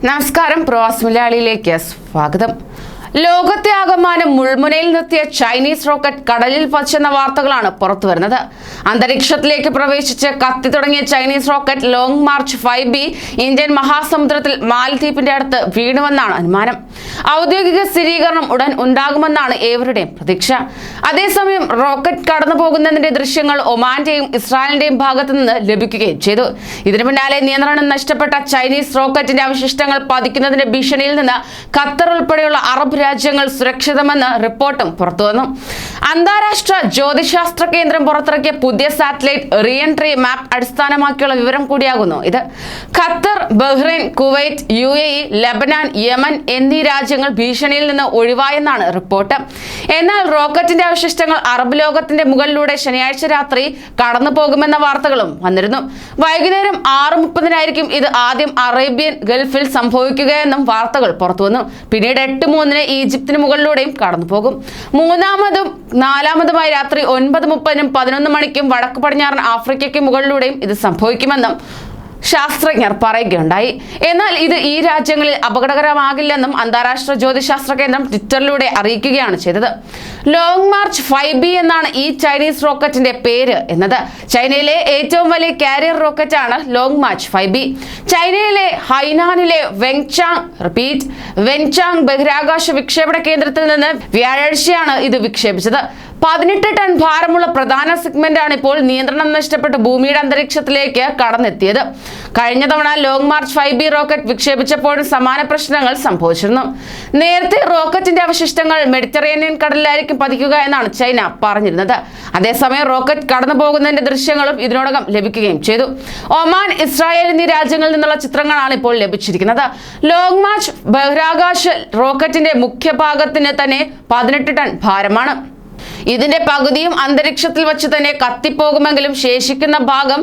നമസ്കാരം, പ്രവാസി മലയാളിയിലേക്ക് സ്വാഗതം. ലോകത്തെ ആകമാനം മുൾമുനയിൽ നിർത്തിയ ചൈനീസ് റോക്കറ്റ് കടലിൽ പതിച്ചെന്ന വാർത്തകളാണ് പുറത്തുവരുന്നത്. അന്തരീക്ഷത്തിലേക്ക് പ്രവേശിച്ച് കത്തി തുടങ്ങിയ Chinese rocket Long March 5B Indian മഹാസമുദ്രത്തിൽ മാലദ്വീപിന്റെ അടുത്ത് വീണുവെന്നാണ് അനുമാനം. ഔദ്യോഗിക സ്ഥിരീകരണം ഉടൻ ഉണ്ടാകുമെന്നാണ് ഏവരുടെയും പ്രതീക്ഷ. അതേസമയം റോക്കറ്റ് കടന്നു പോകുന്നതിന്റെ ദൃശ്യങ്ങൾ ഒമാന്റെയും ഇസ്രായേലിന്റെയും ഭാഗത്തു നിന്ന് ലഭിക്കുകയും ചെയ്തു. ഇതിനു പിന്നാലെ നിയന്ത്രണം നഷ്ടപ്പെട്ട ചൈനീസ് റോക്കറ്റിന്റെ അവശിഷ്ടങ്ങൾ പതിക്കുന്നതിന്റെ ഭീഷണിയിൽ നിന്ന് ഖത്തർ ഉൾപ്പെടെയുള്ള അറബ് രാജ്യങ്ങൾ സുരക്ഷിതമെന്ന് റിപ്പോർട്ടും പുറത്തുവന്നു. അന്താരാഷ്ട്ര ജ്യോതിശാസ്ത്ര കേന്ദ്രം പുറത്തിറക്കിയ പുതിയ സാറ്റലൈറ്റ് റീ എൻട്രി മാപ്പ് അടിസ്ഥാനമാക്കിയുള്ള വിവരം കൂടിയാകുന്നു ഇത്. Qatar, Bahrain, Kuwait, UAE, Lebanon, Yemen എന്നീ രാജ്യങ്ങൾ ഭീഷണിയിൽ നിന്ന് ഒഴിവായെന്നാണ് റിപ്പോർട്ട്. എന്നാൽ റോക്കറ്റിന്റെ അവശിഷ്ടങ്ങൾ അറബ് ലോകത്തിന്റെ മുകളിലൂടെ ശനിയാഴ്ച രാത്രി കടന്നു പോകുമെന്ന വാർത്തകളും വന്നിരുന്നു. വൈകുന്നേരം 6:30 ഇത് ആദ്യം അറേബ്യൻ ഗൾഫിൽ സംഭവിക്കുകയെന്നും വാർത്തകൾ പുറത്തുവന്നു. പിന്നീട് 8:03 ഈജിപ്തിന് മുകളിലൂടെയും കടന്നുപോകും. മൂന്നാമതും നാലാമതുമായി രാത്രി 9:30 11 മണിക്കും വടക്ക് പടിഞ്ഞാറൻ ആഫ്രിക്കയ്ക്ക് മുകളിലൂടെയും ഇത് സംഭവിക്കുമെന്നും ശാസ്ത്രജ്ഞർ പറയുകയുണ്ടായി. എന്നാൽ ഇത് ഈ രാജ്യങ്ങളിൽ അപകടകരമാകില്ലെന്നും അന്താരാഷ്ട്ര ജ്യോതിശാസ്ത്ര കേന്ദ്രം ട്വിറ്ററിലൂടെ അറിയിക്കുകയാണ് ചെയ്തത്. ലോങ് മാർച്ച് 5B എന്നാണ് ഈ ചൈനീസ് റോക്കറ്റിന്റെ പേര് എന്നത്. ചൈനയിലെ ഏറ്റവും വലിയ കാരിയർ റോക്കറ്റാണ് ലോങ് മാർച്ച് 5B. ചൈനയിലെ ഹൈനാനിലെ വെൻചാങ് ബഹിരാകാശ വിക്ഷേപണ കേന്ദ്രത്തിൽ നിന്ന് വ്യാഴാഴ്ചയാണ് ഇത് വിക്ഷേപിച്ചത്. 18 ടൺ ഭാരമുള്ള പ്രധാന സെഗ്മെന്റാണ് ഇപ്പോൾ നിയന്ത്രണം നഷ്ടപ്പെട്ട് ഭൂമിയുടെ അന്തരീക്ഷത്തിലേക്ക് കടന്നെത്തിയത്. കഴിഞ്ഞ തവണ ലോങ് മാർച്ച് 5B റോക്കറ്റ് വിക്ഷേപിച്ചപ്പോഴും സമാന പ്രശ്നങ്ങൾ സംഭവിച്ചിരുന്നു. നേരത്തെ റോക്കറ്റിന്റെ അവശിഷ്ടങ്ങൾ മെഡിറ്ററേനിയൻ കടലിലായിരിക്കും പതിക്കുക എന്നാണ് ചൈന പറഞ്ഞിരുന്നത്. അതേസമയം റോക്കറ്റ് കടന്നു പോകുന്നതിന്റെ ദൃശ്യങ്ങളും ഇതിനോടകം ലഭിക്കുകയും ചെയ്തു. ഒമാൻ, ഇസ്രായേൽ എന്നീ രാജ്യങ്ങളിൽ നിന്നുള്ള ചിത്രങ്ങളാണ് ഇപ്പോൾ ലഭിച്ചിരിക്കുന്നത്. ലോങ് മാർച്ച് ബഹിരാകാശ റോക്കറ്റിന്റെ മുഖ്യഭാഗത്തിന് തന്നെ 18 ടൺ ഭാരമാണ്. ഇതിന്റെ പകുതിയും അന്തരീക്ഷത്തിൽ വച്ച് തന്നെ കത്തിപ്പോകുമെങ്കിലും ശേഷിക്കുന്ന ഭാഗം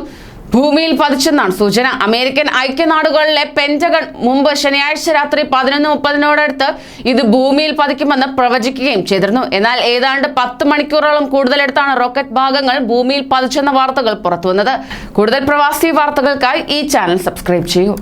ഭൂമിയിൽ പതിച്ചെന്നാണ് സൂചന. അമേരിക്കൻ ഐക്യനാടുകളിലെ പെന്റഗൺ മുമ്പ് ശനിയാഴ്ച രാത്രി 11:30 ഇത് ഭൂമിയിൽ പതിക്കുമെന്ന് പ്രവചിക്കുകയും ചെയ്തിരുന്നു. എന്നാൽ ഏതാണ്ട് 10 മണിക്കൂറോളം കൂടുതലെടുത്താണ് റോക്കറ്റ് ഭാഗങ്ങൾ ഭൂമിയിൽ പതിച്ചെന്ന വാർത്തകൾ പുറത്തുവന്നത്. കൂടുതൽ പ്രവാസി വാർത്തകൾക്കായി ഈ ചാനൽ സബ്സ്ക്രൈബ് ചെയ്യൂ.